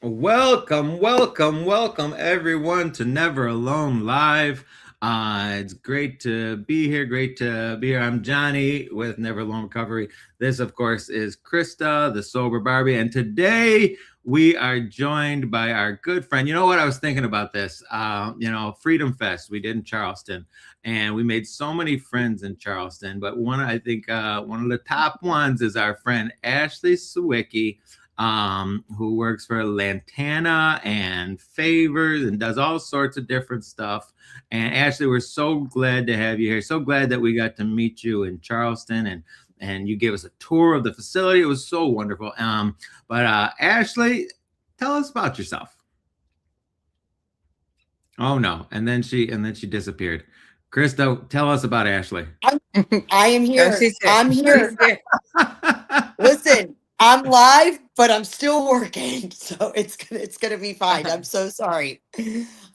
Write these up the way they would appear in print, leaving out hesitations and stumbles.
Welcome everyone to Never Alone Live. It's great to be here. Great to be here. I'm Johnny with Never Alone Recovery. This, of course, is Krista, the sober Barbie, and today we are joined by our good friend. You know what? I was thinking about this. Freedom Fest we did in Charleston, and we made so many friends in Charleston. But one of the top ones is our friend Ashley Siwecki, who works for Lantana and Favors and does all sorts of different stuff. And Ashley, we're so glad to have you here. So glad that we got to meet you in Charleston, and you gave us a tour of the facility. It was so wonderful. But Ashley, tell us about yourself. Oh no! And then she disappeared. Krista, tell us about Ashley. I am Oh, here. she's here. I'm She's here. here. Listen, I'm live, but I'm still working, so it's gonna be fine. I'm so sorry.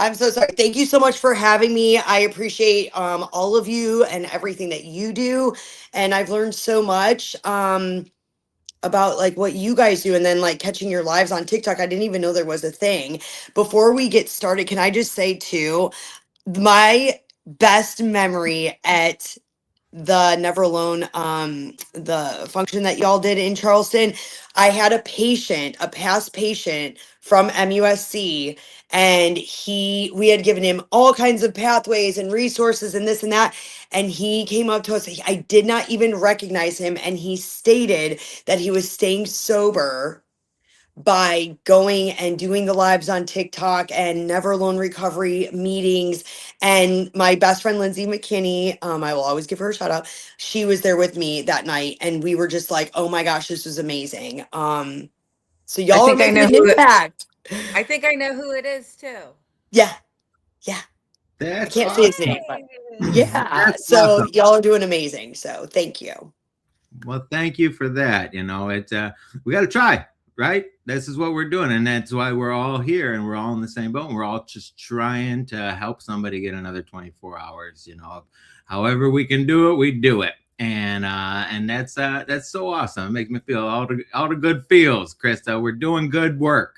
I'm so sorry. Thank you so much for having me. I appreciate all of you and everything that you do, and I've learned so much about like what you guys do, and then like catching your lives on TikTok. I didn't even know there was a thing. Before we get started, can I just say too, my best memory at the Never Alone the function that y'all did in Charleston, I had a patient, a past patient from MUSC, and we had given him all kinds of pathways and resources and this and that, and he came up to us. I did not even recognize him, and he stated that he was staying sober by going and doing the lives on TikTok and Never Alone Recovery meetings. And my best friend, Lindsay McKinney, I will always give her a shout out. She was there with me that night, and we were just like, oh my gosh, this was amazing. So I y'all are think I making know an who it. impact. I think I know who it is too. Yeah, yeah. I That's can't say his awesome. name, but Yay! yeah. That's So awesome. y'all are doing amazing. So thank you. Well, thank you for that. We got to try, right? This is what we're doing, and that's why we're all here, and we're all in the same boat. And we're all just trying to help somebody get another 24 hours. However we can do it, we do it, and that's so awesome. It makes me feel all the good feels, Krista. We're doing good work.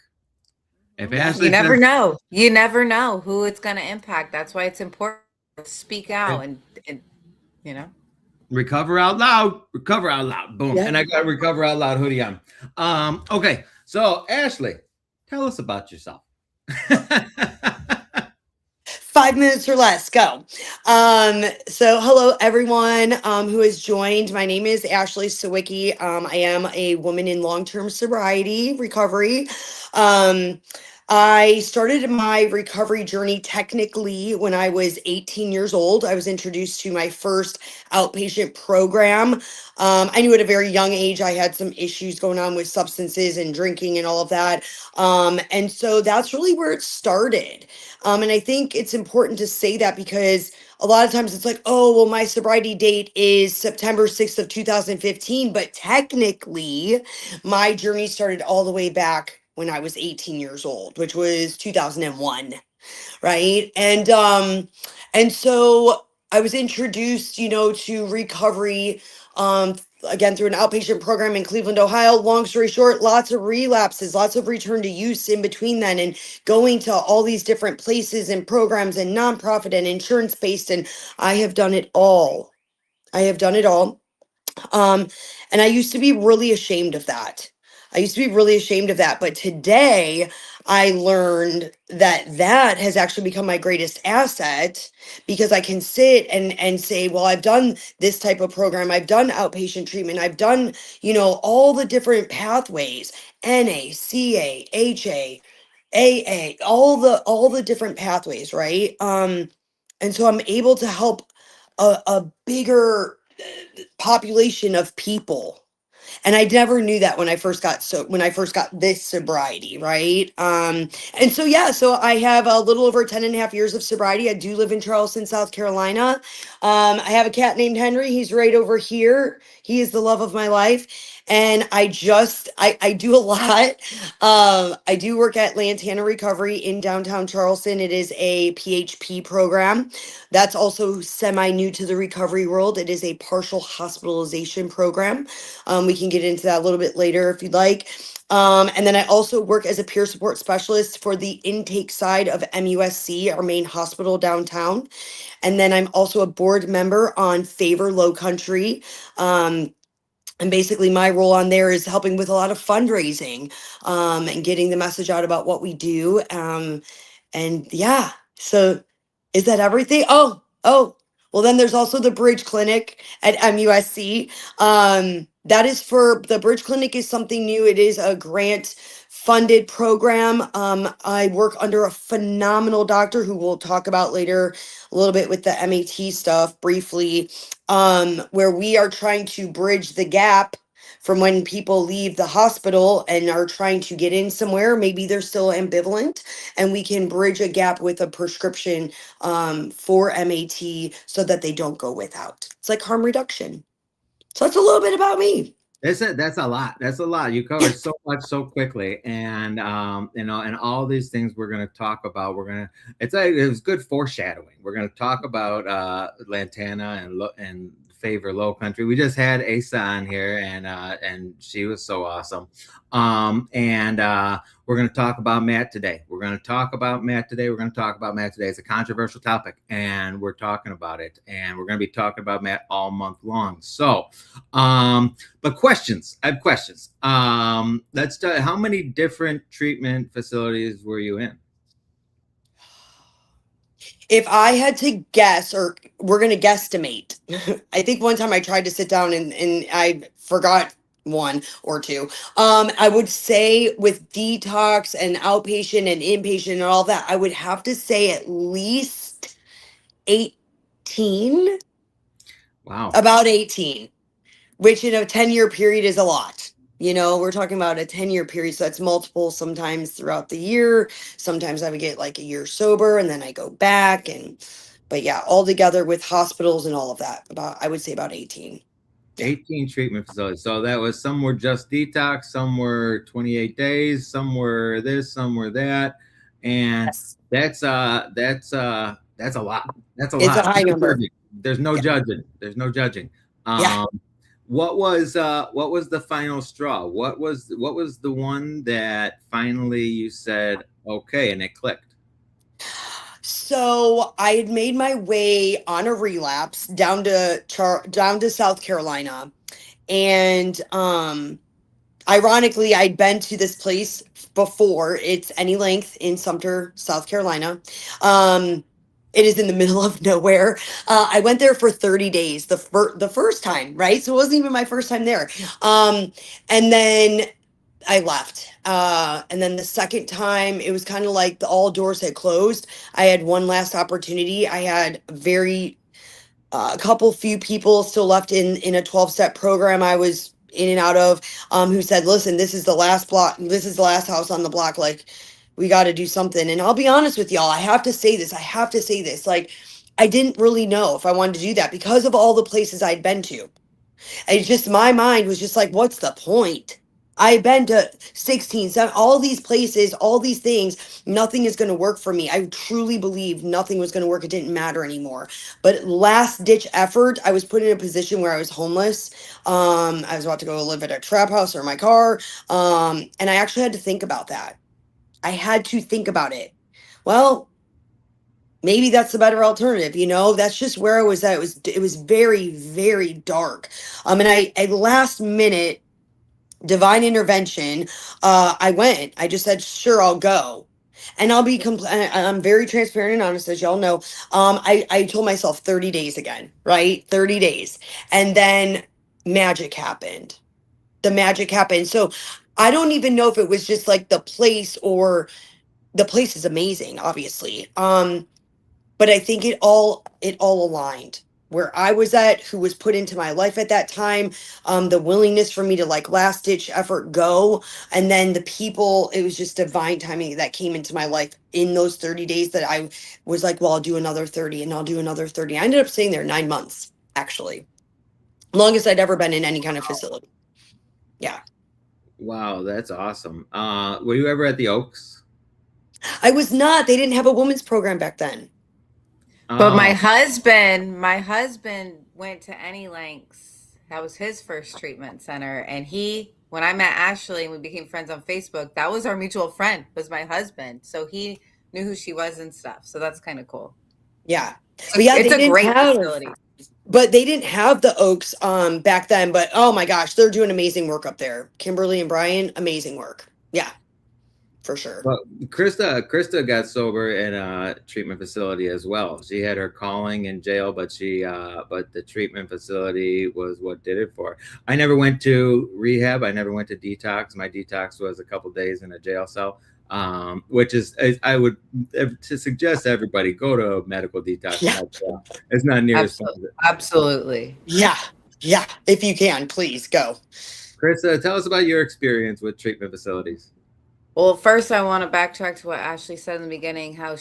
If Yes. You Ashley never says know. You never know who it's going to impact. That's why it's important to speak out if and you know. recover out loud, boom, Yeah. and I got to recover out loud hoodie on. Okay, so Ashley, tell us about yourself. 5 minutes or less. Go. So hello everyone who has joined. My name is Ashley Siwecki. I am a woman in long-term sobriety recovery. Um, I started my recovery journey technically when I was 18 years old. I was introduced to my first outpatient program. I knew at a very young age I had some issues going on with substances and drinking and all of that. And so that's really where it started. And I think it's important to say that because a lot of times it's like, oh, well, my sobriety date is September 6th of 2015, but technically my journey started all the way back when I was 18 years old, which was 2001, right? And so I was introduced, to recovery again through an outpatient program in Cleveland, Ohio. Long story short, lots of relapses, lots of return to use in between then, and going to all these different places and programs and nonprofit and insurance based, and I have done it all. I have done it all. Um, and I used to be really ashamed of that. I used to be really ashamed of that. But today I learned that that has actually become my greatest asset because I can sit and say, well, I've done this type of program. I've done outpatient treatment. I've done, all the different pathways, NA, CA, HA, AA, all the different pathways, right? And so I'm able to help a bigger population of people, and I never knew that when I first got this sobriety, right? And so yeah, so I have a little over 10 and a half years of sobriety. I do live in Charleston, South Carolina. I have a cat named Henry. He's right over here. He is the love of my life. And I do a lot. I do work at Lantana Recovery in downtown Charleston. It is a PHP program. That's also semi new to the recovery world. It is a partial hospitalization program. We can get into that a little bit later if you'd like. And then I also work as a peer support specialist for the intake side of MUSC, our main hospital downtown. And then I'm also a board member on Favor Low Country. And basically, my role on there is helping with a lot of fundraising, and getting the message out about what we do. And yeah, so is that everything? Oh, well, then there's also the Bridge Clinic at MUSC. That is for the Bridge Clinic is something new. It is a grant funded program. I work under a phenomenal doctor who we'll talk about later a little bit with the MAT stuff briefly, where we are trying to bridge the gap from when people leave the hospital and are trying to get in somewhere. Maybe they're still ambivalent, and we can bridge a gap with a prescription for MAT so that they don't go without. It's like harm reduction. So that's a little bit about me. That's it. That's a lot. That's a lot. You covered so much so quickly, and and all these things we're going to talk about. It was good foreshadowing. We're going to talk about Lantana and Favor Low Country. We just had Asa on here, and she was so awesome. And we're going to talk about Matt today. We're going to talk about Matt today. It's a controversial topic, and we're talking about it, and we're going to be talking about Matt all month long. So, but questions. I have questions. Let's start. How many different treatment facilities were you in? If I had to guess, or we're going to guesstimate, I think one time I tried to sit down and I forgot one or two. I would say with detox and outpatient and inpatient and all that, I would have to say at least 18, Wow. about 18, which in a 10-year period is a lot. You know, we're talking about a 10-year period. So that's multiple sometimes throughout the year. Sometimes I would get like a year sober and then I go back. But yeah, all together with hospitals and all of that, I would say about 18. Yeah. 18 treatment facilities. So that was some were just detox, some were 28 days, some were this, some were that. And Yes. that's a lot. That's a It's a lot. high number. There's no Yeah. judging. There's no judging. Yeah. What was the final straw? What was the one that finally you said okay and it clicked? So I had made my way on a relapse down to South Carolina, and ironically, I'd been to this place before. It's Any Length in Sumter, South Carolina. It is in the middle of nowhere. I went there for 30 days the first time, right? So it wasn't even my first time there. And then I left. And then the second time, it was kind of like all doors had closed. I had one last opportunity. I had a couple few people still left in a 12-step program I was in and out of, who said, listen, this is the last block, this is the last house on the block, like we got to do something. And I'll be honest with y'all, I have to say this, like I didn't really know if I wanted to do that because of all the places I'd been to. It's just my mind was just like, what's the point? I've been to 16, 7, all these places, all these things. Nothing is going to work for me. I truly believe nothing was going to work. It didn't matter anymore. But last ditch effort, I was put in a position where I was homeless. I was about to go live at a trap house or my car. And I actually had to think about that. I had to think about it. Well, maybe that's the better alternative, that's just where I was at. It was very, very dark. And I last minute divine intervention, I just said, sure, I'll go. And I'm very transparent and honest, as y'all know. I told myself 30 days again, right? 30 days. And then magic happened. The magic happened. So I don't even know if it was just like the place, or the place is amazing, obviously. But I think it all aligned where I was at, who was put into my life at that time, the willingness for me to like last ditch effort go, and then the people. It was just divine timing that came into my life in those 30 days that I was like, well, I'll do another 30 and I'll do another 30. I ended up staying there 9 months, actually, longest I'd ever been in any kind of facility. Yeah, Wow, that's awesome. Were you ever at the Oaks? I was not. They didn't have a women's program back then. But my Oh, husband went to Any Lengths. That was his first treatment center, and he when I met Ashley and we became friends on Facebook, that was our mutual friend, was my husband. So he knew who she was and stuff. So that's kind of cool. Yeah. But yeah, It's they a didn't great have, facility. but they didn't have the Oaks back then. But oh my gosh, they're doing amazing work up there. Kimberly and Brian, amazing work. Yeah, for sure. Well, Krista got sober in a treatment facility as well. She had her calling in jail, but but the treatment facility was what did it for her. I never went to rehab. I never went to detox. My detox was a couple days in a jail cell, which is I would to suggest everybody go to a medical detox. Yeah. It's not near as fun. Absolutely. Yeah. Yeah. If you can, please go. Krista, tell us about your experience with treatment facilities. Well, first I want to backtrack to what Ashley said in the beginning, how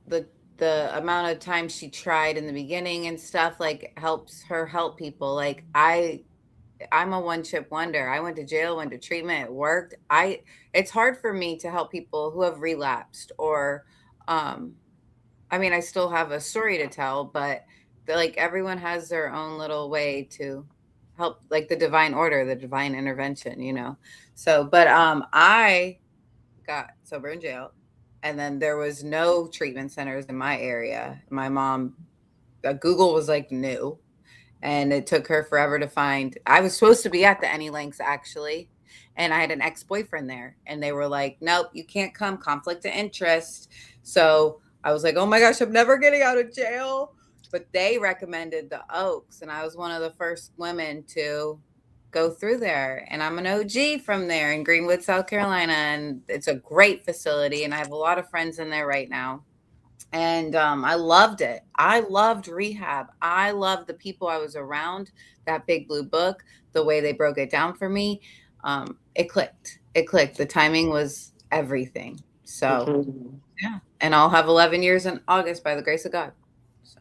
the amount of time she tried in the beginning and stuff like helps her help people. Like I'm a one-chip wonder. I went to jail, went to treatment, it worked. It's hard for me to help people who have relapsed or I mean, I still have a story to tell, but like everyone has their own little way to help, like the divine order, the divine intervention, you know. So, but I got sober in jail, and then there was no treatment centers in my area. My mom, Google was like new, and it took her forever to find. I was supposed to be at the Any Links actually, and I had an ex-boyfriend there, and they were like, "Nope, you can't come, conflict of interest." So I was like, "Oh my gosh, I'm never getting out of jail." But they recommended the Oaks, and I was one of the first women to go through there. And I'm an OG from there in Greenwood, South Carolina, and it's a great facility, and I have a lot of friends in there right now. And I loved it. I loved rehab. I loved the people I was around. That big blue book, the way they broke it down for me, it clicked. It clicked. The timing was everything. So Mhm. yeah, and I'll have 11 years in August by the grace of God. So.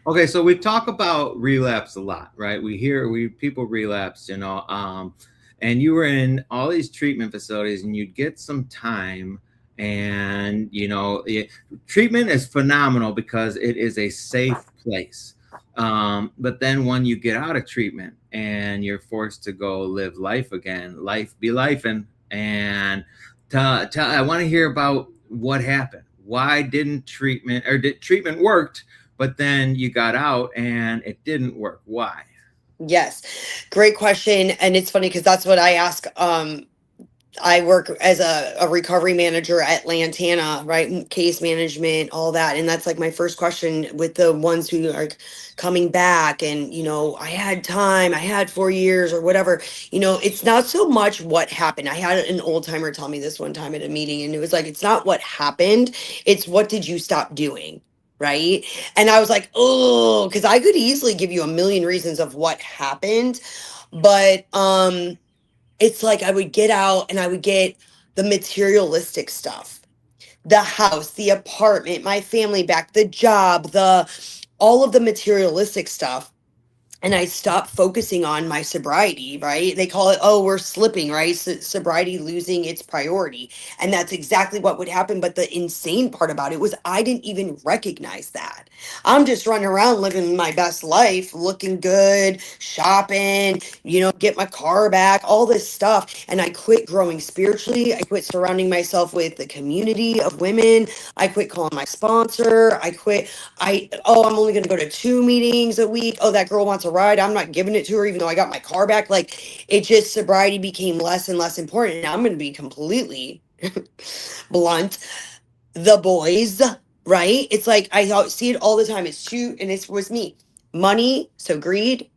Okay, so we talk about relapse a lot, right? We people relapse, and you were in all these treatment facilities, and you'd get some time, and treatment is phenomenal because it is a safe place. But then when you get out of treatment and you're forced to go live life again, life be life, and I want to hear about what happened. Why didn't treatment, or did treatment worked? But then you got out and it didn't work. Why? Yes. Great question. And it's funny because that's what I ask. I work as a recovery manager at Lantana, right? Case management, all that. And that's like my first question with the ones who are coming back. And, I had time, I had 4 years or whatever. It's not so much what happened. I had an old timer tell me this one time at a meeting, and it was like, it's not what happened, it's what did you stop doing? Right. And I was like, oh, because I could easily give you a million reasons of what happened. But, it's like I would get out and I would get the materialistic stuff, the house, the apartment, my family back, the job, the all of the materialistic stuff. And I stopped focusing on my sobriety, right? They call it, oh, we're slipping, right? Sobriety losing its priority. And that's exactly what would happen. But the insane part about it was I didn't even recognize that. I'm just running around living my best life, looking good, shopping, get my car back, all this stuff. And I quit growing spiritually. I quit surrounding myself with the community of women. I quit calling my sponsor. I'm only going to go to 2 meetings a week. Oh, that girl wants a ride. I'm not giving it to her, even though I got my car back. Like, it just, sobriety became less and less important. And I'm going to be completely blunt. The boys, right? It's like, see it all the time. It's two, and it was me. Money, so greed,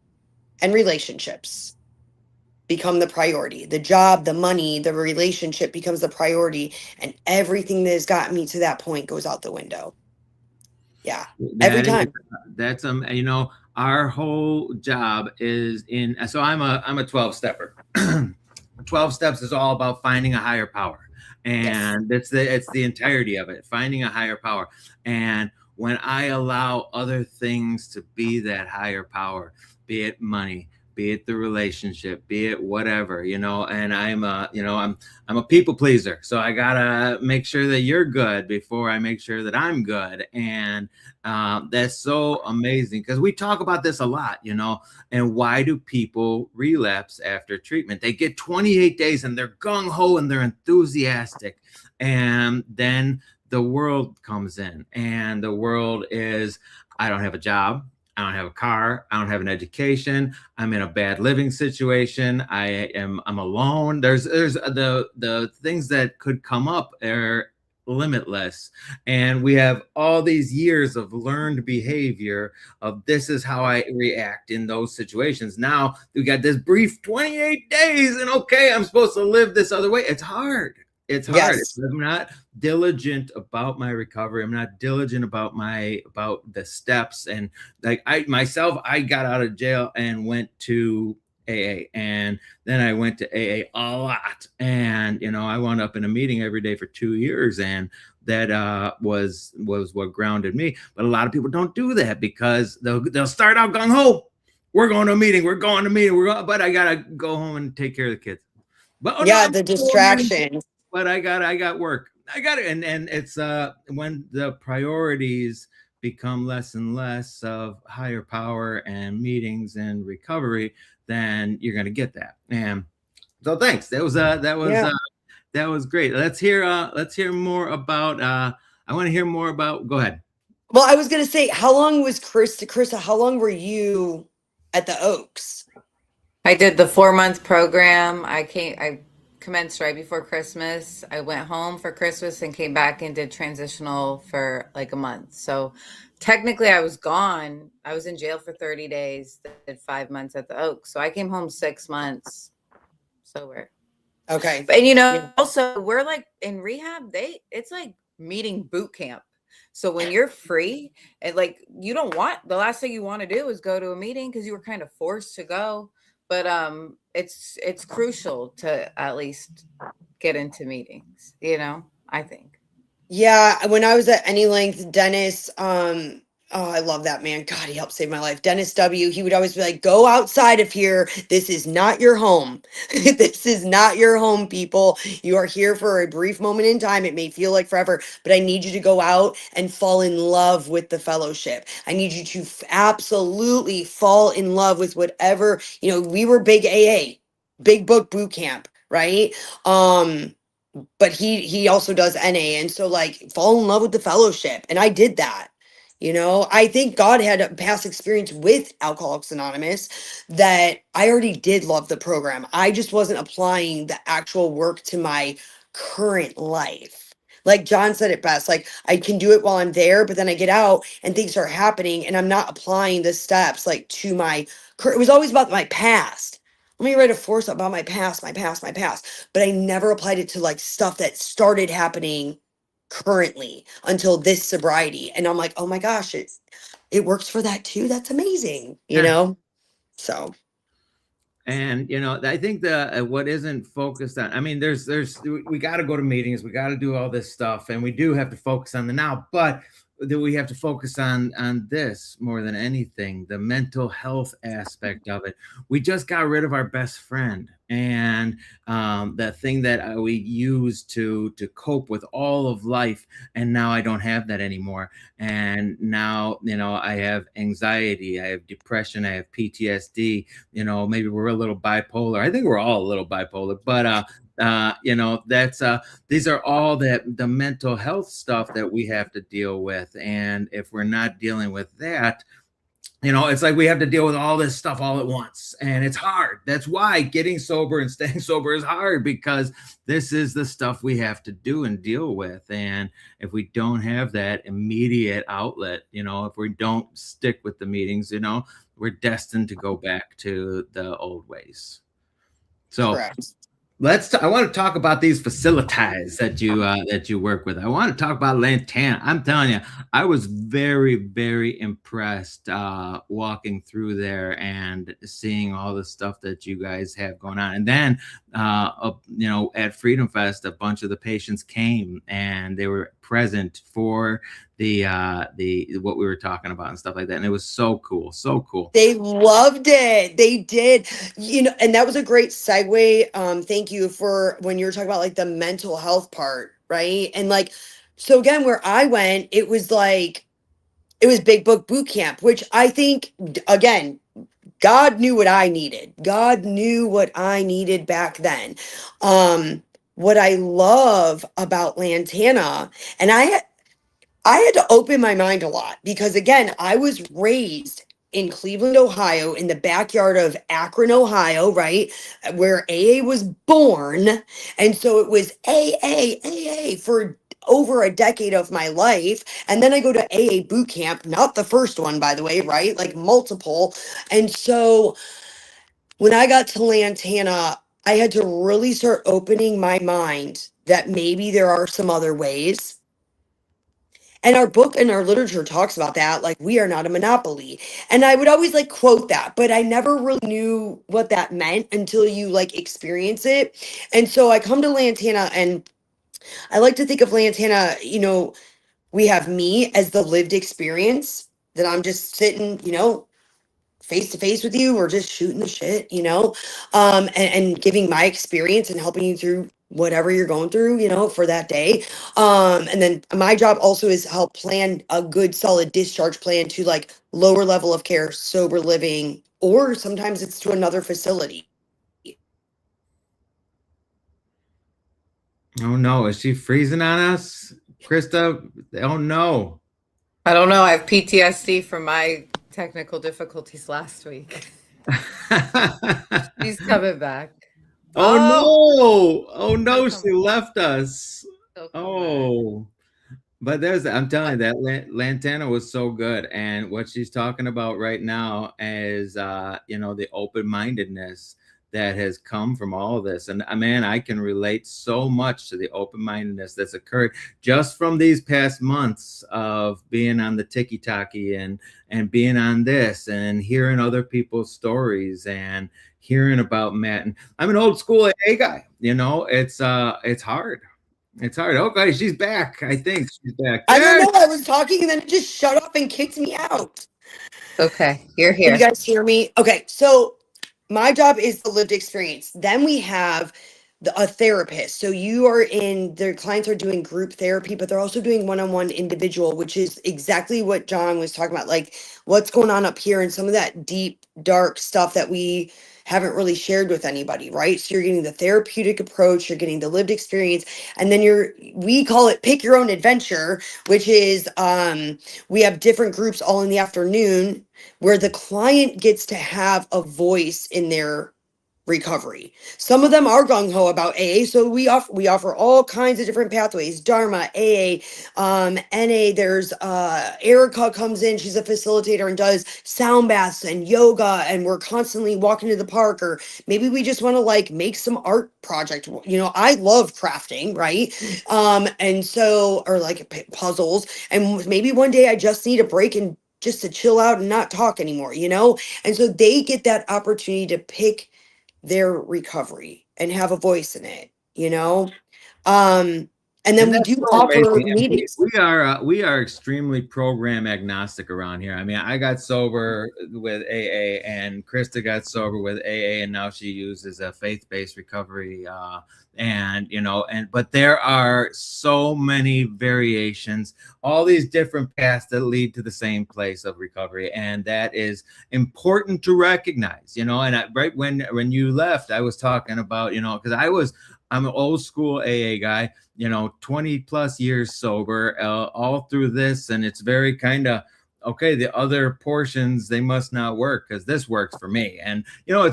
and relationships become the priority. The job, the money, the relationship becomes the priority. And everything that has gotten me to that point goes out the window. Yeah. Every That is, time. that's our whole job is in. So I'm a 12 stepper. 12 steps is all about finding a higher power, Yes. and it's the entirety of it, finding a higher power. And when I allow other things to be that higher power, be it money, be it the relationship, be it whatever, and I'm a people pleaser. So I gotta make sure that you're good before I make sure that I'm good. And that's so amazing because we talk about this a lot, and why do people relapse after treatment? They get 28 days and they're gung-ho and they're enthusiastic. And then the world comes in, and the world is, I don't have a job. I don't have a car. I don't have an education. I'm in a bad living situation. I'm alone. There's the things that could come up are limitless. And we have all these years of learned behavior of this is how I react in those situations. Now we got this brief 28 days, and okay, I'm supposed to live this other way. It's hard. It's hard. Yes. I'm not diligent about my recovery. I'm not diligent about the steps. And like I got out of jail and went to AA, and then I went to AA a lot. And I wound up in a meeting every day for 2 years, and that was what grounded me. But a lot of people don't do that because they'll start out gung ho. We're going to a meeting. But I gotta go home and take care of the kids. But the distraction. But I got work. I got it. And it's when the priorities become less and less of higher power and meetings and recovery, then you're going to get that. And so thanks. That was great. Let's hear more about I want to hear more about, go ahead. Well, I was going to say, how long was Krista, how long were you at the Oaks? I did the 4-month program. I commenced right before Christmas. I went home for Christmas and came back and did transitional for like a month. So technically I was gone. I was in jail for 30 days, did 5 months at the Oaks. So I came home 6 months sober. Okay. But also we're like in rehab, it's like meeting boot camp. So when you're free and like you don't want, the last thing you want to do is go to a meeting because you were kind of forced to go. But it's crucial to at least get into meetings, I think. Yeah, when I was at Any Length, Dennis, I love that man. God, he helped save my life. Dennis W., he would always be like, go outside of here. This is not your home. This is not your home, people. You are here for a brief moment in time. It may feel like forever, but I need you to go out and fall in love with the fellowship. I need you to absolutely fall in love with whatever, we were big AA, big book boot camp, right? But he also does NA, and so like fall in love with the fellowship, and I did that. I think God had a past experience with Alcoholics Anonymous that I already did love the program. I just wasn't applying the actual work to my current life. Like John said it best, like I can do it while I'm there, but then I get out and things are happening and I'm not applying the steps like to my it was always about my past. Let me write a force about my past, my past, my past. But I never applied it to like stuff that started happening currently until this sobriety. And I'm like, oh my gosh, it works for that too. That's amazing, So. And I think what isn't focused on, I mean, we got to go to meetings, we got to do all this stuff, and we do have to focus on the now, but we have to focus on this more than anything, the mental health aspect of it. We just got rid of our best friend, and that thing that we used to cope with all of life, and now I don't have that anymore. And now I have anxiety, I have depression, I have PTSD. Maybe we're a little bipolar. I think we're all a little bipolar, but that's these are all the mental health stuff that we have to deal with. And if we're not dealing with that, it's like we have to deal with all this stuff all at once, and it's hard. That's why getting sober and staying sober is hard, because this is the stuff we have to do and deal with. And if we don't have that immediate outlet, if we don't stick with the meetings, we're destined to go back to the old ways. So Correct. I want to talk about these facilities that you work with. I want to talk about Lantana. I'm telling you, I was very, very impressed walking through there and seeing all the stuff that you guys have going on. And then, at Freedom Fest, a bunch of the patients came and they were present for the what we were talking about and stuff like that. And it was so cool, so cool. They loved it. They did. You know, and that was a great segue. Thank you for when you were talking about like the mental health part, right? And like, so again, where I went, it was like, it was big book boot camp, which I think, again, God knew what I needed. God knew what I needed back then. What I love about Lantana, and I had to open my mind a lot because again, I was raised in Cleveland, Ohio, in the backyard of Akron, Ohio, right? Where AA was born. And so it was AA for over a decade of my life. And then I go to AA boot camp, not the first one, by the way, right? Like multiple. And so when I got to Lantana, I had to really start opening my mind that maybe there are some other ways. And our book and our literature talks about that, like we are not a monopoly. And I would always like quote that, but I never really knew what that meant until you like experience it. And so I come to Lantana and I like to think of Lantana, you know, we have me as the lived experience that I'm just sitting, you know, face to face with you. We're just shooting the shit, you know, and giving my experience and helping you through whatever you're going through, you know, for that day. And then my job also is help plan a good solid discharge plan to like lower level of care, sober living, or sometimes it's to another facility. Oh no, is she freezing on us, Krista? Oh no. I don't know. I have PTSD from my technical difficulties last week. She's coming back. Oh no! Oh no, She'll she come left us. She'll come back. Oh, but I'm telling you that Lantana was so good, and what she's talking about right now is, you know, the open-mindedness that has come from all of this, and man, I can relate so much to the open-mindedness that's occurred just from these past months of being on the tiki-taki and being on this and hearing other people's stories and hearing about Matt. And I'm an old school AA guy, you know. It's hard. It's hard. Okay, she's back. I think she's back. I don't There. know. I was talking and then it just shut up and kicked me out. Okay, you're Can you here. guys hear me? Okay, so my job is the lived experience. Then we have a therapist. So you are in, their clients are doing group therapy, but they're also doing one-on-one individual, which is exactly what John was talking about, like what's going on up here and some of that deep, dark stuff that we haven't really shared with anybody, right? So you're getting the therapeutic approach, you're getting the lived experience, and then we call it pick your own adventure, which is we have different groups all in the afternoon where the client gets to have a voice in their recovery. Some of them are gung ho about AA, so we offer all kinds of different pathways. Dharma, AA, NA. There's Erica comes in. She's a facilitator and does sound baths and yoga, and we're constantly walking to the park, or maybe we just want to like make some art project. You know, I love crafting, right? And so, or like puzzles, and maybe one day I just need a break and just to chill out and not talk anymore, you know? And so they get that opportunity to pick their recovery and have a voice in it, you know? And then And we that's do so offer amazing. And meetings. we are extremely program agnostic around here. I mean, I got sober with AA, and Krista got sober with AA, and now she uses a faith-based recovery. And you know, but there are so many variations, all these different paths that lead to the same place of recovery, and that is important to recognize. You know, and right when you left, I was talking about, you know, because I'm an old school AA guy, you know, 20 plus years sober, all through this. And it's very kind of, okay, the other portions, they must not work because this works for me. And, you know,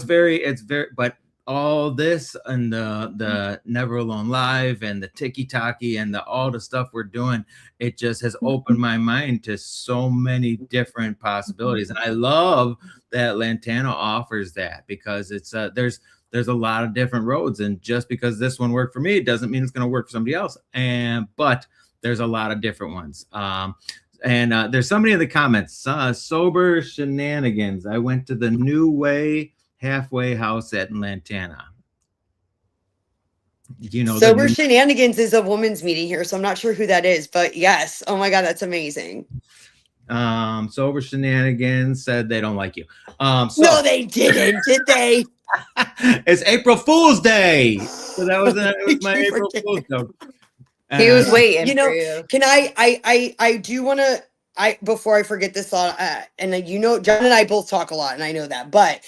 but all this and the Never Alone Live and the Tiki Taki and all the stuff we're doing, it just has opened my mind to so many different possibilities. And I love that Lantana offers that, because it's there's a lot of different roads, and just because this one worked for me, it doesn't mean it's going to work for somebody else. But there's a lot of different ones. And there's somebody in the comments, sober shenanigans. I went to the New Way halfway house at Lantana. You know, the Sober new Shenanigans is a woman's meeting here, so I'm not sure who that is, but yes. Oh my God, that's amazing. Sober Shenanigans said they don't like you. No, So they didn't, did they? it's April Fool's Day. So it I was my keep April Fool's forgetting. joke. He was And waiting You for know, you. can I do want to, before I forget this thought, and you know, John and I both talk a lot, and I know that, but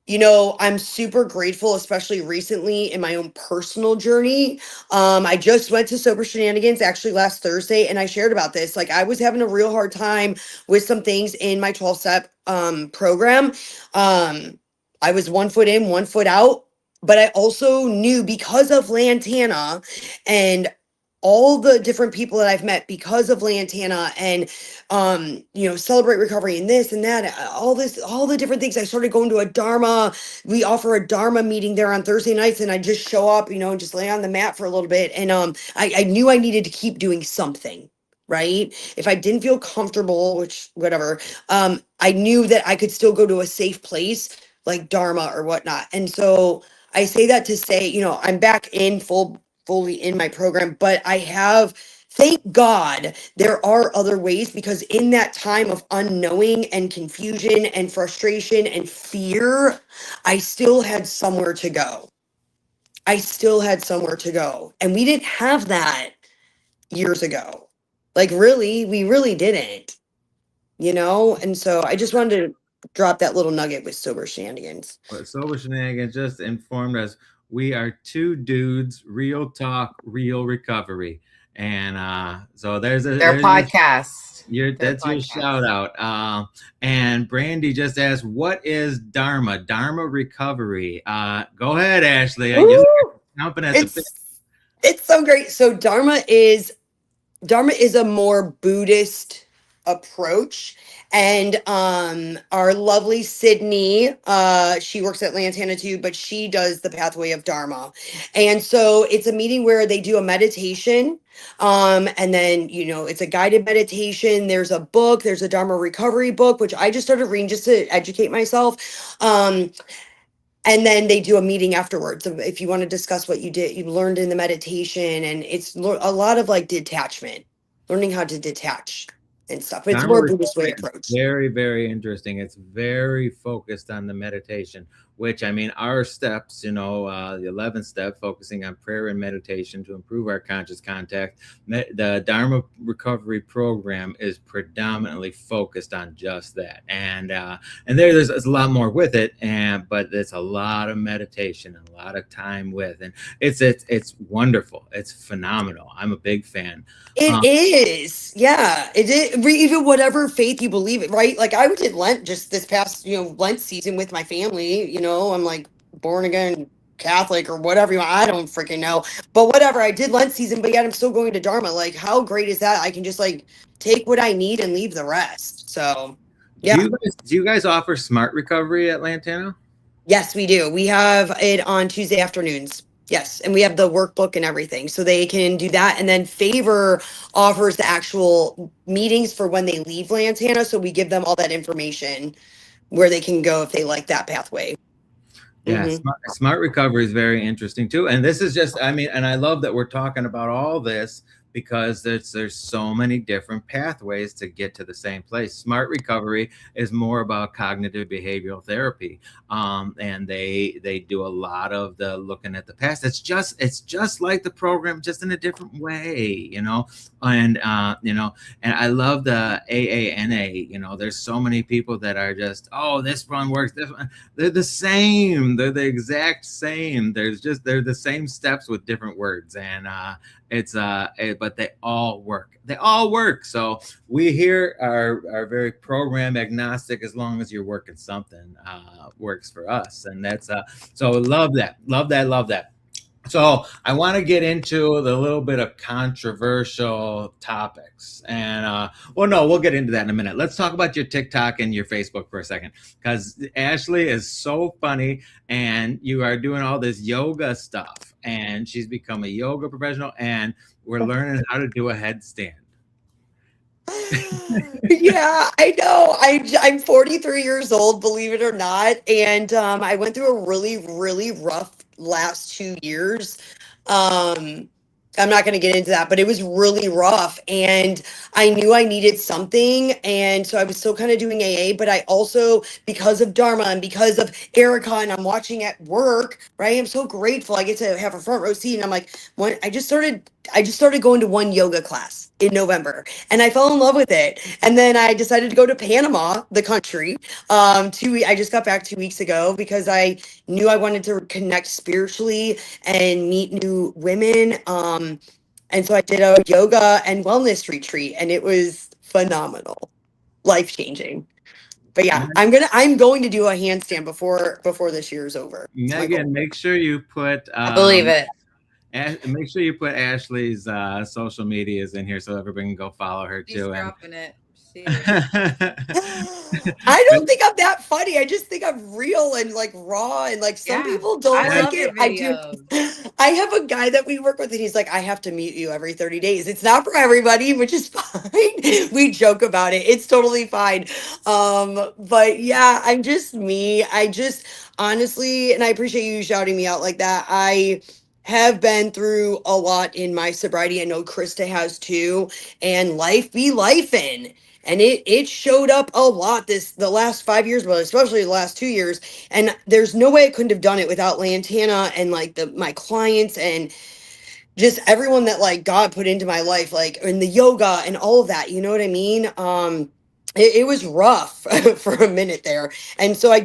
you know, I'm super grateful, especially recently in my own personal journey. I just went to Sober Shenanigans actually last Thursday, and I shared about this. Like, I was having a real hard time with some things in my 12-step program. I was 1 foot in, 1 foot out, but I also knew because of Lantana and all the different people that I've met because of Lantana and you know, Celebrate Recovery and this and that, all this, all the different things. I started going to a Dharma. We offer a Dharma meeting there on Thursday nights, and I just show up, you know, and just lay on the mat for a little bit. And I knew I needed to keep doing something. Right. If I didn't feel comfortable, which whatever, I knew that I could still go to a safe place like Dharma or whatnot. And so I say that to say, you know, I'm back in fully in my program, but I have, thank God, there are other ways because in that time of unknowing and confusion and frustration and fear, I still had somewhere to go. I still had somewhere to go. And we didn't have that years ago. Like, really, we really didn't, you know? And so I just wanted to drop that little nugget with Sober Shenanigans. Sober Shenanigans just informed us we are two dudes, real talk, real recovery. And so Their podcast. Their that's your podcast. shout out. And Brandy just asked, "What is Dharma? Dharma recovery?" Go ahead, Ashley. Woo! You're jumping at the bit. It's so great. So Dharma is a more Buddhist approach. And our lovely Sydney, she works at Lantana too, but she does the pathway of Dharma. And so it's a meeting where they do a meditation. And then, you know, it's a guided meditation. There's a book, there's a Dharma recovery book, which I just started reading just to educate myself. And then they do a meeting afterwards if you want to discuss what you learned in the meditation, and it's a lot of like detachment, learning how to detach and stuff. It's Dharma more Buddhist way recovery is approach. very, very interesting. It's very focused on the meditation, which I mean, our steps, you know, the 11th step, focusing on prayer and meditation to improve our conscious contact. The Dharma recovery program is predominantly focused on just that, and there's a lot more with it, but it's a lot of meditation, a lot of time with, and it's wonderful. It's phenomenal. I'm a big fan. It is, yeah. It is even whatever faith you believe it, right? Like I did Lent just this past, you know, Lent season with my family. You know, I'm like born again Catholic or whatever you want. I don't freaking know, but whatever. I did Lent season, but yet I'm still going to Dharma. Like, how great is that? I can just like take what I need and leave the rest. So, yeah. Do you guys offer smart recovery at Lantana? Yes, we do. We have it on Tuesday afternoons. Yes, and we have the workbook and everything. So they can do that. And then Favor offers the actual meetings for when they leave Lantana. So we give them all that information where they can go if they like that pathway. Yeah, Hmm. smart recovery is very interesting too. And this is just, I mean, and I love that we're talking about all this because there's so many different pathways to get to the same place. Smart recovery is more about cognitive behavioral therapy, and they do a lot of the looking at the past. It's just like the program, just in a different way, you know. And you know, and I love the AANA. You know, there's so many people that are just, oh, this one works, this one. They're the same. They're the exact same. They're the same steps with different words, and but they all work. They all work. So we here are very program agnostic as long as you're working something works for us, and that's so love that, love that, love that. So I want to get into the little bit of controversial topics, and well, no, we'll get into that in a minute. Let's talk about your TikTok and your Facebook for a second, because Ashley is so funny, and you are doing all this yoga stuff, and she's become a yoga professional, and we're learning how to do a headstand. Yeah, I know. I'm 43 years old, believe it or not, and I went through a really, really rough last 2 years. Um, I'm not going to get into that, but it was really rough, and I knew I needed something, and so I was still kind of doing AA, but I also, because of Dharma and because of Erica, and I'm watching at work, right? I'm so grateful I get to have a front row seat, and I'm like, when I just started going to one yoga class in November, and I fell in love with it. And then I decided to go to Panama, the country. I just got back 2 weeks ago because I knew I wanted to connect spiritually and meet new women. And so I did a yoga and wellness retreat, and it was phenomenal, life changing. But yeah, I'm going to do a handstand before this year is over. It's my Megan, goal. make sure you put I believe it. make sure you put Ashley's social medias in here so everybody can go follow her She's too. And dropping it. She is. I don't think I'm that funny. I just think I'm real and like raw, and like some Yeah. people don't I That's like love it. your I do. videos. I have a guy that we work with, and he's like, I have to mute you every 30 days. It's not for everybody, which is fine. We joke about it. It's totally fine. But yeah, I'm just me. I just honestly, and I appreciate you shouting me out like that. I have been through a lot in my sobriety. I know Krista has too, and life be life in. And it showed up a lot the last 5 years, but especially the last 2 years. And there's no way I couldn't have done it without Lantana and like my clients and just everyone that like God put into my life, like in the yoga and all of that. You know what I mean? It was rough for a minute there. And so I'm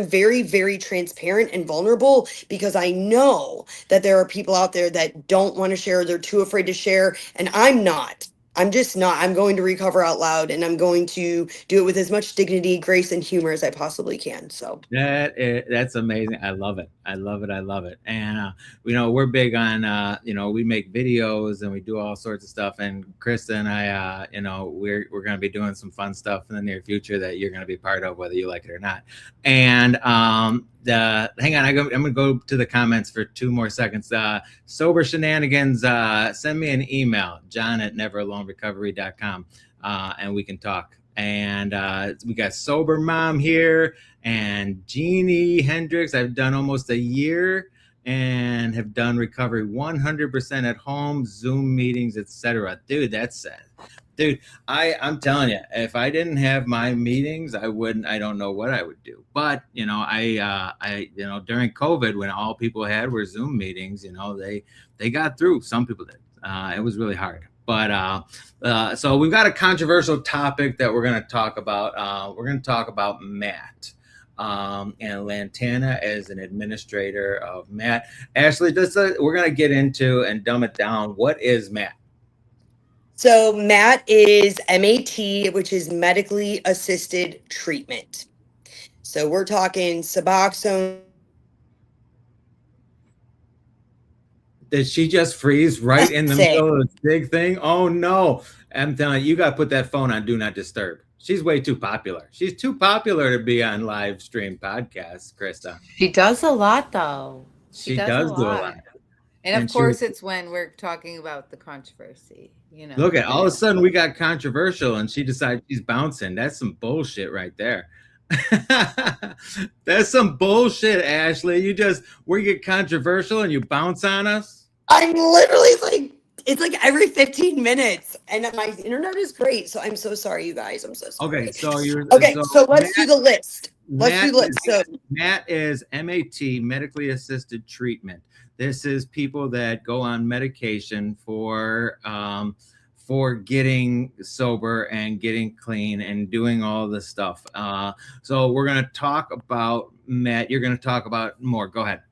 very, very transparent and vulnerable because I know that there are people out there that don't want to share, they're too afraid to share, and I'm not. I'm just not. I'm going to recover out loud, and I'm going to do it with as much dignity, grace, and humor as I possibly can. So that's amazing. I love it. I love it. I love it. And we're big on we make videos and we do all sorts of stuff. And Krista and I, we're going to be doing some fun stuff in the near future that you're going to be part of, whether you like it or not. And hang on, I'm going to go to the comments for 2 more seconds. Sober shenanigans. Send me an email, john@neveralonerecovery.com, and we can talk. And we got Sober Mom here and Jeannie Hendricks. I've done almost a year and have done recovery 100% at home, Zoom meetings, etc. Dude, that's sad. Dude, I'm telling you, if I didn't have my meetings, I don't know what I would do. But I during COVID, when all people had were Zoom meetings, they got through. Some people did. It was really hard. But so we've got a controversial topic that we're going to talk about. We're going to talk about Matt and Lantana as an administrator of Matt. Ashley, we're going to get into and dumb it down. What is Matt? So MAT is MAT, which is medically assisted treatment. So we're talking Suboxone. Did she just freeze right in the middle of this big thing? Oh no. I'm telling you, you got to put that phone on Do Not Disturb. She's way too popular. She's too popular to be on live stream podcasts, Krista. She does a lot, though. She does do a lot. And of course, it's when we're talking about the controversy. Look at all of a sudden we got controversial, and she decides she's bouncing. That's some bullshit right there. That's some bullshit, Ashley. We get controversial and you bounce on us. I'm literally it's like every 15 minutes, and my internet is great. So I'm so sorry, you guys. I'm so sorry. Okay, so let's do the list. Let's do the list. So MAT is MAT, medically assisted treatment. This is people that go on medication for getting sober and getting clean and doing all this stuff. So we're going to talk about Matt. You're going to talk about more. Go ahead.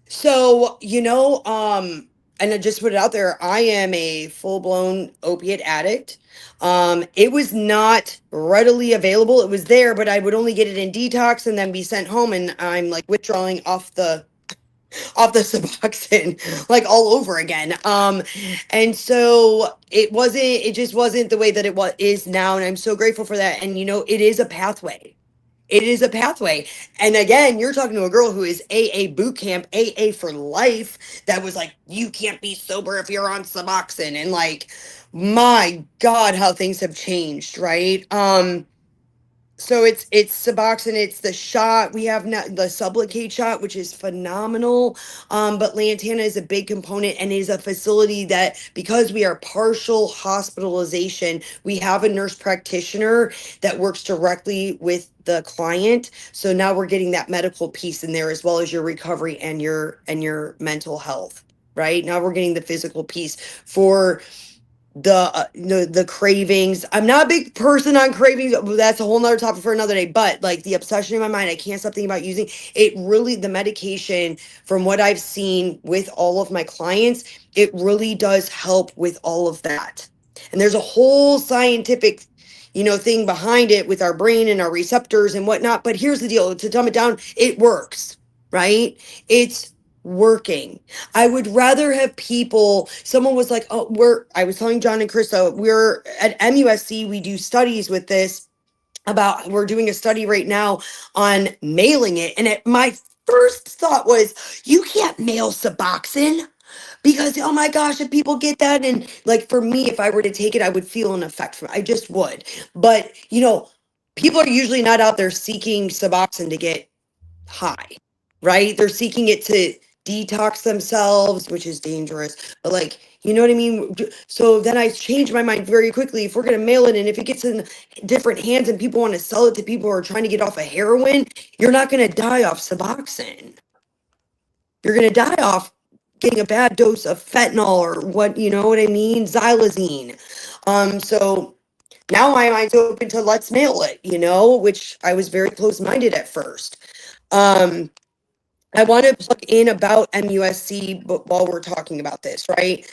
So, and I just put it out there, I am a full-blown opiate addict. It was not readily available. It was there, but I would only get it in detox and then be sent home, and I'm like withdrawing off the Suboxone like all over again. And so it just wasn't the way that is now, and I'm so grateful for that. And it is a pathway. It is a pathway. And again, you're talking to a girl who is AA boot camp, AA for life, that was like, you can't be sober if you're on Suboxone. And like, my God, how things have changed, right? So it's Suboxone, it's the shot. We have the Sublocade shot, which is phenomenal. But Lantana is a big component and is a facility that, because we are partial hospitalization, we have a nurse practitioner that works directly with the client. So now we're getting that medical piece in there, as well as your recovery and your mental health. Right now we're getting the physical piece for the cravings. I'm not a big person on cravings. That's a whole nother topic for another day. But like the obsession in my mind, I can't stop thinking about using it. Really, the medication, from what I've seen with all of my clients, it really does help with all of that. And there's a whole scientific, thing behind it with our brain and our receptors and whatnot. But here's the deal: to dumb it down, it works, right? It's working. I would rather have people, someone was like, oh, I was telling John and Krista, we're at MUSC, we do studies with this we're doing a study right now on mailing it. And my first thought was, you can't mail Suboxone because, oh my gosh, if people get that. And like, for me, if I were to take it, I would feel an effect from it. I just would. But, people are usually not out there seeking Suboxone to get high, right? They're seeking it to detox themselves, which is dangerous. But like, you know what I mean? So then I changed my mind very quickly. If we're gonna mail it, and if it gets in different hands and people want to sell it to people who are trying to get off of heroin, you're not gonna die off Suboxone. You're gonna die off getting a bad dose of fentanyl or what, you know what I mean? Xylazine. So now my mind's open to let's mail it, which I was very close-minded at first. I want to plug in about MUSC, but while we're talking about this, right?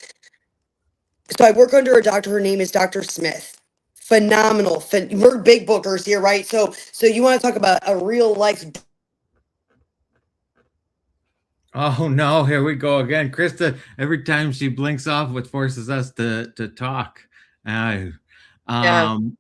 So I work under a doctor. Her name is Dr. Smith. Phenomenal. We're big bookers here, right? So you want to talk about a real life. Oh no, here we go again. Krista, every time she blinks off, what forces us to talk. Uh, Yeah. um,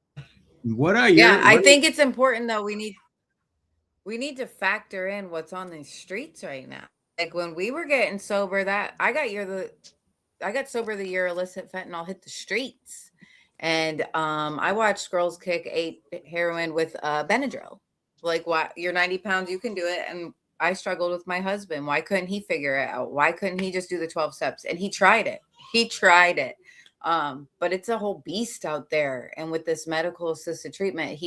what are Yeah, your I what think it's important though. We need to factor in what's on the streets right now. Like when we were getting sober, that I got sober the year illicit fentanyl hit the streets. And I watched girls kick 8 heroin with Benadryl. Like, what? You're 90 pounds, you can do it. And I struggled with my husband. Why couldn't he figure it out? Why couldn't he just do the 12 steps? And he tried it. He tried it. But it's a whole beast out there. And with this medical assisted treatment,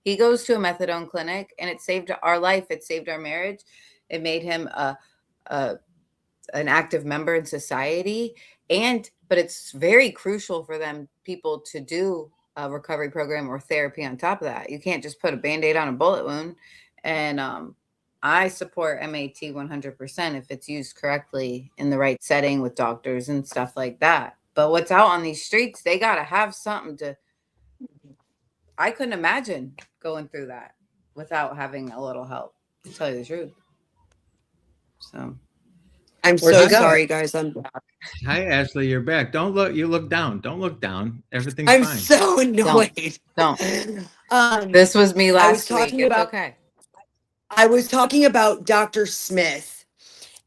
he goes to a methadone clinic, and it saved our life. It saved our marriage. It made him a an active member in society. But it's very crucial for people to do a recovery program or therapy on top of that. You can't just put a band-aid on a bullet wound. And I support MAT 100% if it's used correctly in the right setting with doctors and stuff like that. But what's out on these streets, they got to have something to. I couldn't imagine going through that without having a little help, to tell you the truth. So I'm where'd so you go? sorry, guys. I'm back. Hi, Ashley, you're back. Don't look. You look down. Don't look down. Everything's I'm fine. so annoyed. Don't. Um, This was me I was last week. talking It's about okay. I was talking about Dr. Smith,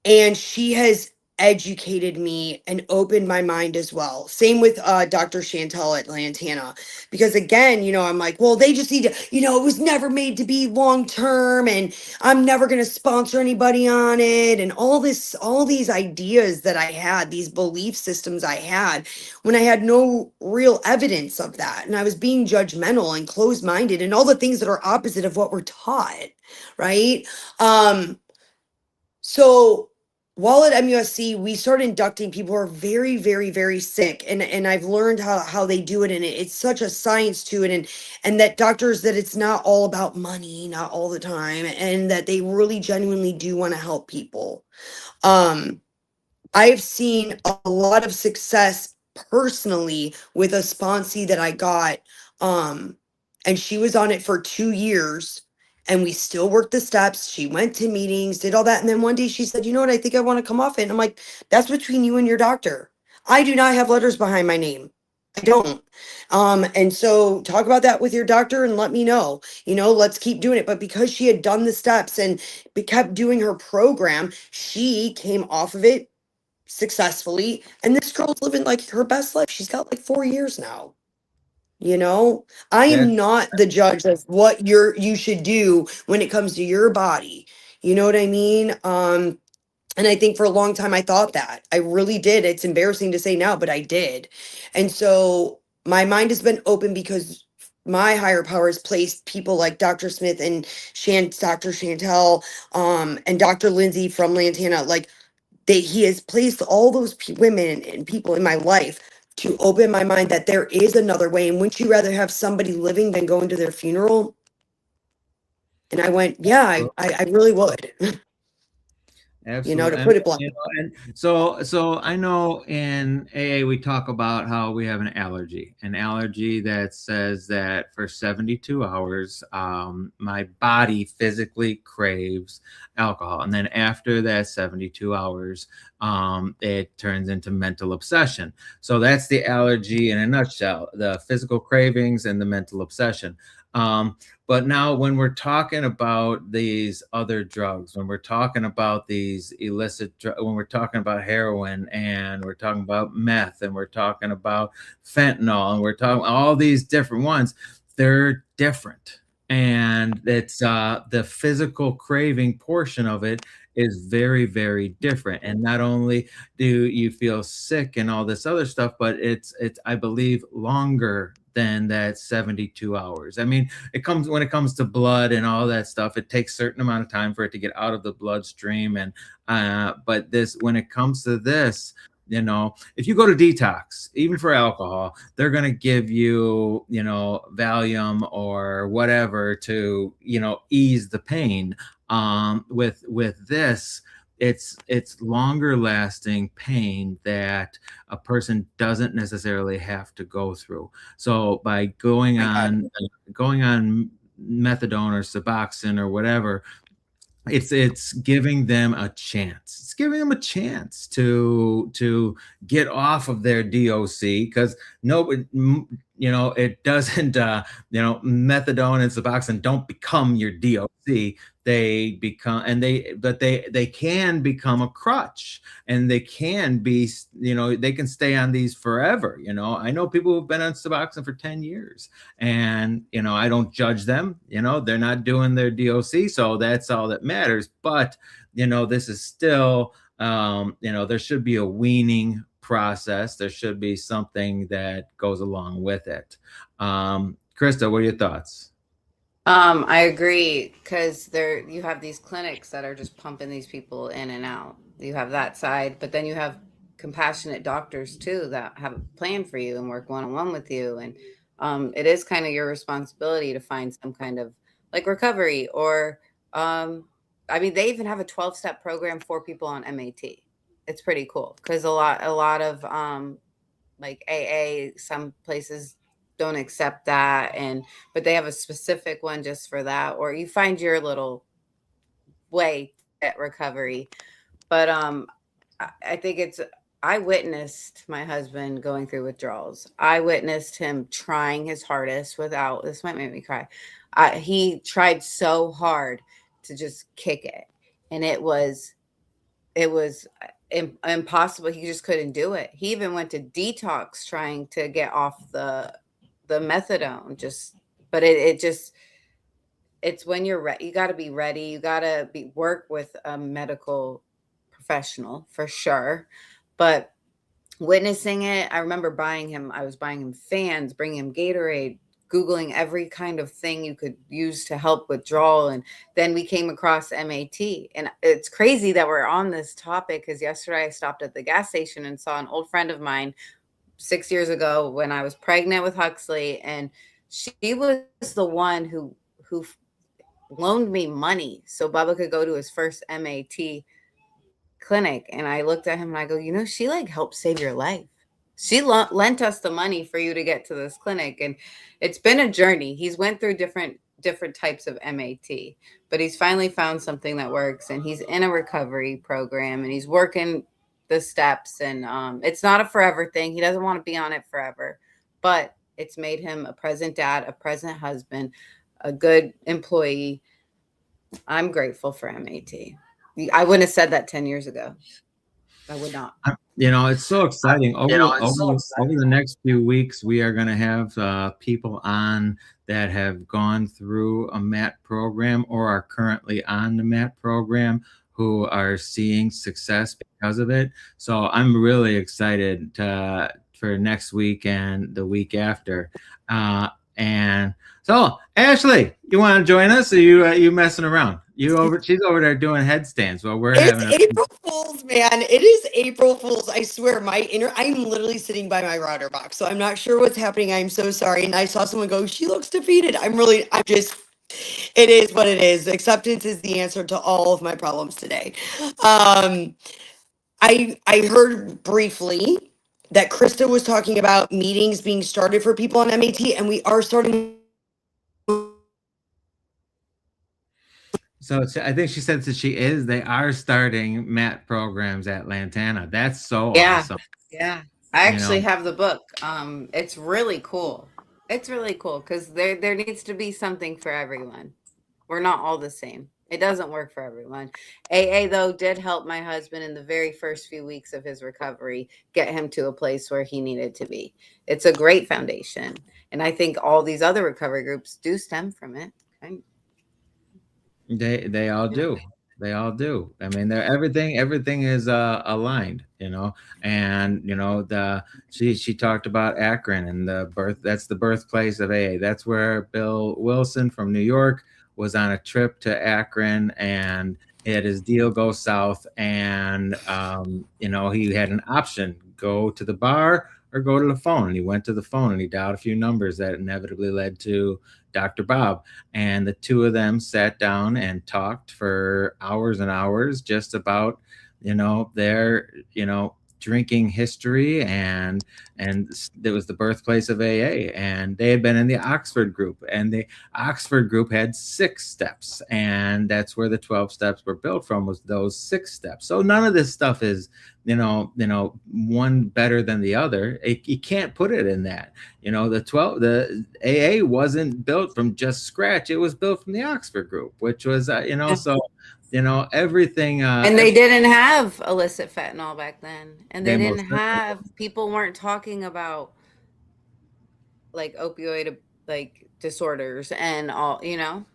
and she has educated me and opened my mind as well. Same with Dr. Chantel at Lantana, because again, I'm like, well, they just need to, it was never made to be long term, and I'm never going to sponsor anybody on it, and all these ideas that I had, these belief systems I had, when I had no real evidence of that, and I was being judgmental and closed minded, and all the things that are opposite of what we're taught, right? So while at MUSC, we started inducting people who are very, very, very sick, and I've learned how they do it, and it's such a science to it, and that doctors, that it's not all about money, not all the time, and that they really genuinely do want to help people. I've seen a lot of success personally with a sponsee that I got. And she was on it for 2 years, and we still worked the steps. She went to meetings, did all that. And then one day she said, you know what? I think I want to come off it. And I'm like, that's between you and your doctor. I do not have letters behind my name. I don't. And so talk about that with your doctor and let me know. Let's keep doing it. But because she had done the steps and kept doing her program, she came off of it successfully. And this girl's living like her best life. She's got like 4 years now. I That am not the judge of what you should do when it comes to your body. You know what I mean? And I think for a long time I thought that. I really did. It's embarrassing to say now, but I did. And so my mind has been open because my higher powers placed people like Dr. Smith and Dr. Chantel, and Dr. Lindsay from Lantana. Like he has placed all those women and people in my life to open my mind that there is another way. And wouldn't you rather have somebody living than going to their funeral? And I went, yeah, I really would, to absolutely. put it bluntly. And so I know in AA we talk about how we have an allergy that says that for 72 hours, my body physically craves alcohol, and then after that 72 hours, it turns into mental obsession. So that's the allergy in a nutshell: the physical cravings and the mental obsession. But now, when we're talking about these other drugs, when we're talking about these when we're talking about heroin, and we're talking about meth, and we're talking about fentanyl, and we're talking all these different ones, they're different. And it's the physical craving portion of it is very, very different. And not only do you feel sick and all this other stuff, but it's I believe longer than that 72 hours. I mean, when it comes to blood and all that stuff, it takes a certain amount of time for it to get out of the bloodstream. And but this, when it comes to this, if you go to detox, even for alcohol, they're going to give you, Valium or whatever to, ease the pain. With this, it's longer lasting pain that a person doesn't necessarily have to go through. So by My God. going on methadone or Suboxone or whatever, it's giving them a chance. It's giving them a chance to get off of their DOC, because nobody, it doesn't, methadone and Suboxone don't become your DOC. They become, but they can become a crutch, and they can be, they can stay on these forever. I know people who've been on Suboxone for 10 years, and I don't judge them. They're not doing their DOC, so that's all that matters. But this is still, there should be a weaning process. There should be something that goes along with it. Krista, what are your thoughts? I agree, because you have these clinics that are just pumping these people in and out. You have that side, but then you have compassionate doctors too that have a plan for you and work one on one with you. And it is kind of your responsibility to find some kind of like recovery, or I mean, they even have a 12-step program for people on MAT. It's pretty cool, because a lot of like AA, some places don't accept that, and but they have a specific one just for that, or you find your little way at recovery. But I think I witnessed my husband going through withdrawals. I witnessed him trying his hardest without, this might make me cry. He tried so hard to just kick it, and it was impossible. He just couldn't do it. He even went to detox trying to get off the methadone. Just, but it just, it's when you're ready. You got to be ready. You got to be work with a medical professional for sure. But witnessing it, I remember I was buying him fans, bringing him Gatorade, Googling every kind of thing you could use to help withdrawal. And then we came across MAT. And it's crazy that we're on this topic, because yesterday I stopped at the gas station and saw an old friend of mine 6 years ago when I was pregnant with Huxley. And she was the one who loaned me money so Bubba could go to his first MAT clinic. And I looked at him and I go, she like helped save your life. She lent us the money for you to get to this clinic. And it's been a journey. He's went through different types of MAT, but he's finally found something that works, and he's in a recovery program, and he's working the steps. And it's not a forever thing. He doesn't want to be on it forever, but it's made him a present dad, a present husband, a good employee. I'm grateful for MAT. I wouldn't have said that 10 years ago. I would not. You know, it's so exciting. Over the next few weeks, we are going to have people on that have gone through a MAT program or are currently on the MAT program who are seeing success because of it. So I'm really excited for next week and the week after. And so, Ashley, you want to join us? Or you messing around? She's over there doing headstands while we're having It's April Fool's, man. It is April Fool's. I swear, I'm literally sitting by my router box, so I'm not sure what's happening. I'm so sorry. And I saw someone go, she looks defeated. It is what it is. Acceptance is the answer to all of my problems today. I heard briefly that Krista was talking about meetings being started for people on MAT, and we are starting. So I think she said that they are starting MAT programs at Lantana. That's so awesome. Yeah. I actually have the book. It's really cool. It's really cool because there needs to be something for everyone. We're not all the same. It doesn't work for everyone. AA, though, did help my husband in the very first few weeks of his recovery get him to a place where he needed to be. It's a great foundation. And I think all these other recovery groups do stem from it. Okay? They all do. They all do. I mean, everything is aligned, you know. And you know, she talked about Akron and that's the birthplace of AA. That's where Bill Wilson from New York was on a trip to Akron, and he had his deal go south, and you know, he had an option: go to the bar or go to the phone. And he went to the phone and he dialed a few numbers that inevitably led to Dr. Bob. And the two of them sat down and talked for hours and hours just about, you know, their, you know, drinking history, and it was the birthplace of AA, and they had been in the Oxford group, and the Oxford group had 6 steps, and that's where the 12 steps were built from, was those 6 steps. So none of this stuff is, you know, one better than the other. You can't put it in that. You know, the AA wasn't built from just scratch. It was built from the Oxford group, which was, you know, so, you know, everything. And they didn't have illicit fentanyl back then. And they didn't have, people weren't talking about like opioid, like disorders and all, you know.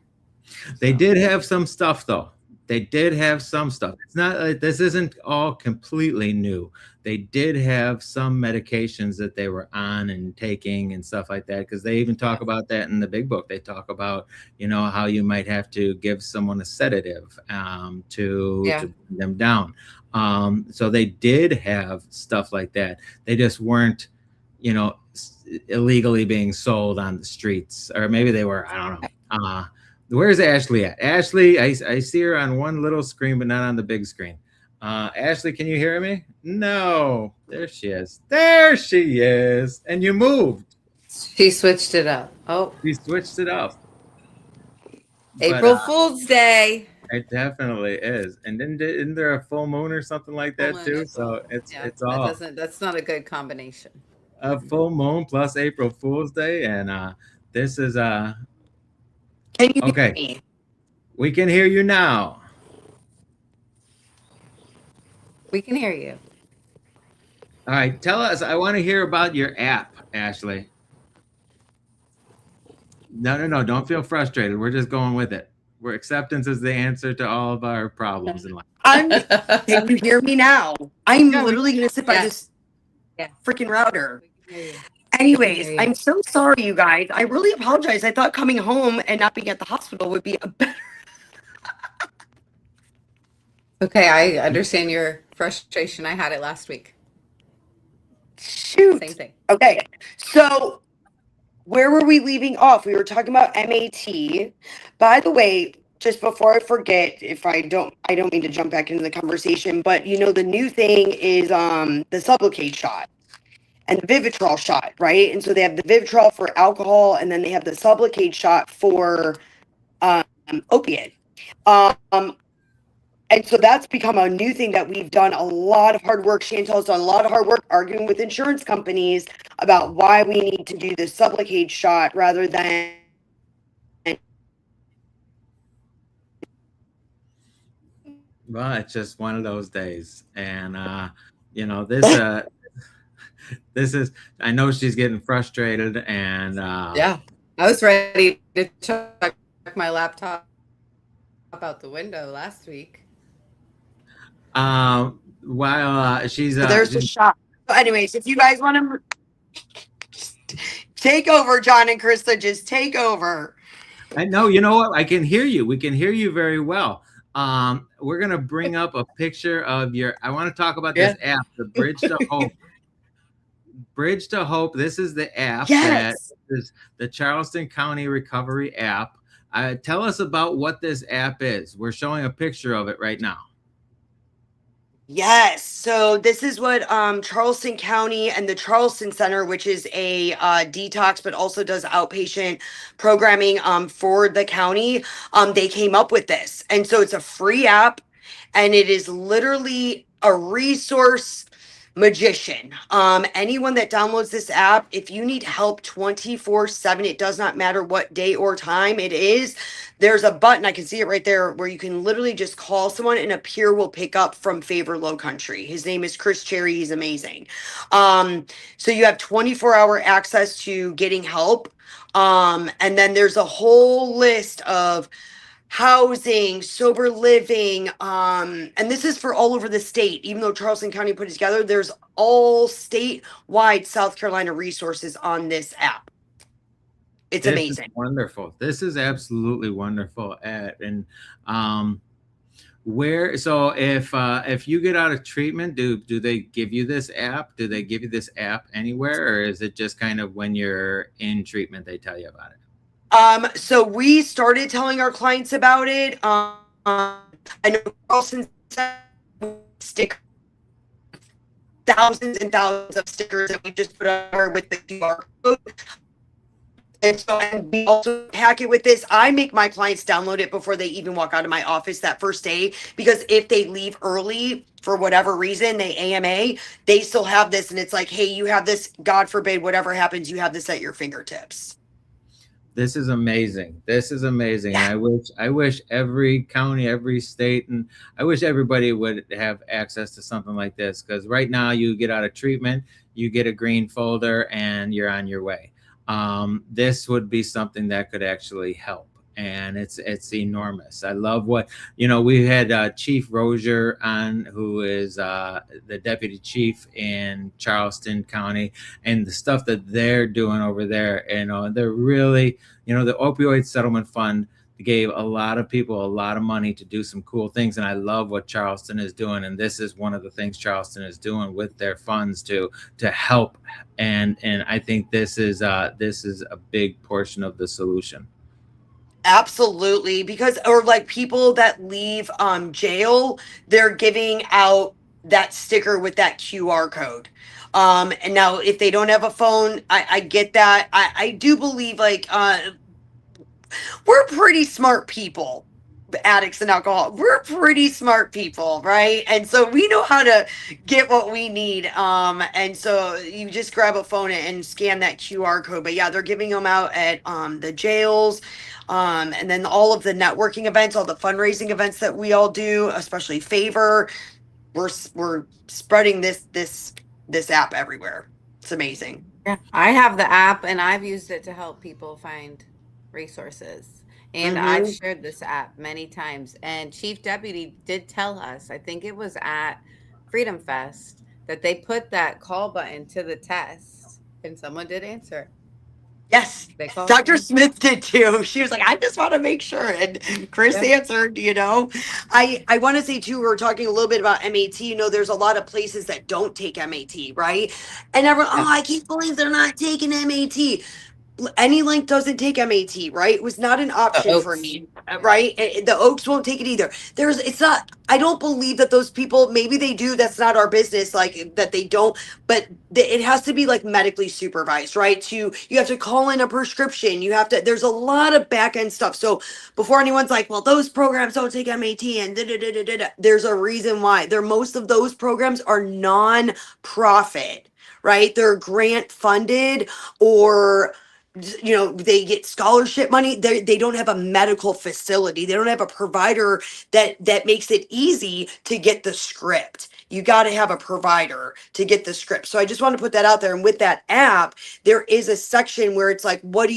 They did have some stuff, though. They did have some stuff. It's not like this isn't all completely new. They did have some medications that they were on and taking and stuff like that, because they even talk about that in the big book. They talk about, you know, how you might have to give someone a sedative to bring them down. So they did have stuff like that. They just weren't, you know, illegally being sold on the streets, or maybe they were. I don't know. Where's Ashley at? Ashley, I see her on one little screen, but not on the big screen. Ashley, can you hear me? No. There she is. There she is. And you moved. She switched it up. Oh. She switched it up. April Fool's Day. It definitely is. And then isn't there a full moon or something like that too? So it's all. That's not a good combination. A full moon plus April Fool's Day, and this is Can you hear me? We can hear you now. We can hear you. All right, tell us. I want to hear about your app, Ashley. No. Don't feel frustrated. We're just going with it. Where acceptance is the answer to all of our problems in life. Can you hear me now? I'm literally going to sit by this freaking router. Anyways, I'm so sorry, you guys. I really apologize. I thought coming home and not being at the hospital would be a better. Okay, I understand your frustration. I had it last week. Shoot. Same thing. Okay, so where were we leaving off? We were talking about MAT. By the way, just before I forget, if I don't mean to jump back into the conversation, but you know, the new thing is the Sublocade shot and the Vivitrol shot, right? And so they have the Vivitrol for alcohol, and then they have the Sublocade shot for opiate. And so that's become a new thing that we've done a lot of hard work. Chantel's done a lot of hard work arguing with insurance companies about why we need to do the Sublocade shot rather than Well, it's just one of those days, and this this is. I know she's getting frustrated, and Yeah. I was ready to chuck my laptop out the window last week. while so there's the shot. So anyways, if you guys want to take over, John and Krista, just take over. I know, you know what? I can hear you. We can hear you very well. We're gonna bring up a picture of your. I want to talk about this app, the Bridge to Hope. Bridge to Hope. This is the app that Yes. is the Charleston County Recovery app. Tell us about what this app is. We're showing a picture of it right now. Yes. So this is what Charleston County and the Charleston Center, which is a detox, but also does outpatient programming for the county. They came up with this. And so it's a free app and it is literally a resource magician. Anyone that downloads this app, if you need help 24/7, it does not matter what day or time it is. There's a button, I can see it right there, where you can literally just call someone and a peer will pick up from Favor Low Country. His name is Chris Cherry. He's amazing. So you have 24-hour access to getting help. And then there's a whole list of housing, sober living, and this is for all over the state. Even though Charleston County put it together, there's all statewide South Carolina resources on this app. It's This amazing. is wonderful. This is absolutely wonderful. And where so if you get out of treatment, do they give you this app? Do they give you this app anywhere, or is it just kind of when you're in treatment they tell you about it? So we started telling our clients about it. I know Carlson stick thousands and thousands of stickers that we just put on with the QR code. And we also pack it with this. I make my clients download it before they even walk out of my office that first day, because if they leave early for whatever reason, they AMA, they still have this. And it's like, hey, you have this, God forbid, whatever happens, you have this at your fingertips. This is amazing. This is amazing. Yeah. I wish every county, every state, and I wish everybody would have access to something like this, because right now you get out of treatment, you get a green folder, and you're on your way. This would be something that could actually help, and it's enormous. I love what we had Chief Rozier on, who is the deputy chief in Charleston County, and the stuff that they're doing over there. They're really, the opioid settlement fund gave a lot of people a lot of money to do some cool things, and I love what Charleston is doing, and this is one of the things Charleston is doing with their funds to help, and I think this is a big portion of the solution. Absolutely, because or like people that leave jail, they're giving out that sticker with that QR code. And now if they don't have a phone, I get that. I do believe like we're pretty smart people, addicts and alcohol. We're pretty smart people, right? And so we know how to get what we need. And so you just grab a phone and scan that QR code. But yeah, they're giving them out at the jails. And then all of the networking events, all the fundraising events that we all do, especially Favor, we're spreading this app everywhere. It's amazing. Yeah. I have the app and I've used it to help people find resources. And I've shared this app many times. And Chief Deputy did tell us, I think it was at Freedom Fest, that they put that call button to the test and someone did answer. Yes, Dr. Smith did too. She was like, I just want to make sure. And Chris answered, I want to say too, we were talking a little bit about MAT. There's a lot of places that don't take MAT, right? And everyone, oh, I can't believe they're not taking MAT. Any link doesn't take MAT, right? It was not an option for me, right? The Oaks won't take it either. It's not, I don't believe that those people, maybe they do, that's not our business, like that they don't, but it has to be like medically supervised, right? You have to call in a prescription. You have to, there's a lot of back end stuff. So before anyone's like, well, those programs don't take MAT and there's a reason why. Most of those programs are non-profit, right? They're grant funded, or they get scholarship money. They don't have a medical facility. They don't have a provider that makes it easy to get the script. You got to have a provider to get the script. So I just want to put that out there. And with that app, there is a section where it's like, what are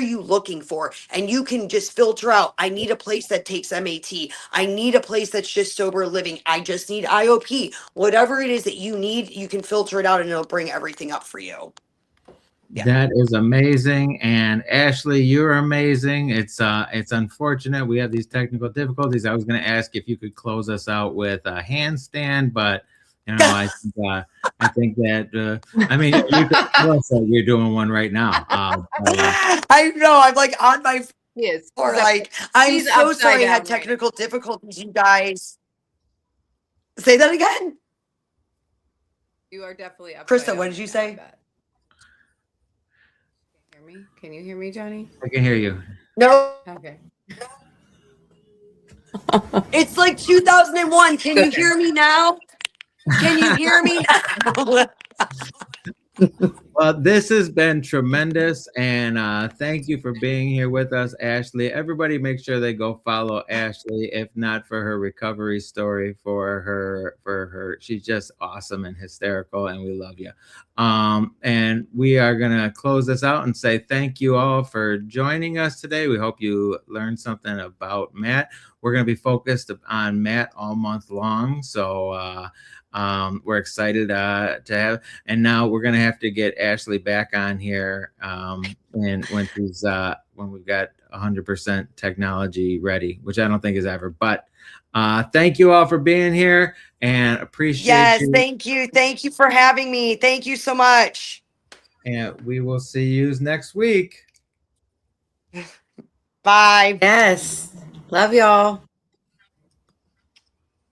you looking for? And you can just filter out, I need a place that takes MAT. I need a place that's just sober living. I just need IOP. Whatever it is that you need, you can filter it out and it'll bring everything up for you. Yeah. That is amazing. And Ashley, you're amazing. It's unfortunate we have these technical difficulties. I was going to ask if you could close us out with a handstand, but I think that I mean, you could tell us that you're doing one right now. I know. I'm like on my floor. Like, I'm so sorry I had technical difficulties, you guys. Say that again. You are definitely up. Krista, what did you say? Can you hear me, Johnny? I can hear you. No. Okay. It's like 2001. Can you hear me now? Can you hear me now? Well, this has been tremendous, and thank you for being here with us, Ashley. Everybody make sure they go follow Ashley, if not for her recovery story, for her. She's just awesome and hysterical, and we love you. And we are going to close this out and say thank you all for joining us today. We hope you learned something about Matt. We're going to be focused on Matt all month long, so we're excited to have, and now we're gonna have to get Ashley back on here and when we've got 100% technology ready, which I don't think is ever. But thank you all for being here and appreciate you. Thank you for having me. Thank you so much. And we will see you next week. Bye. Yes, love y'all.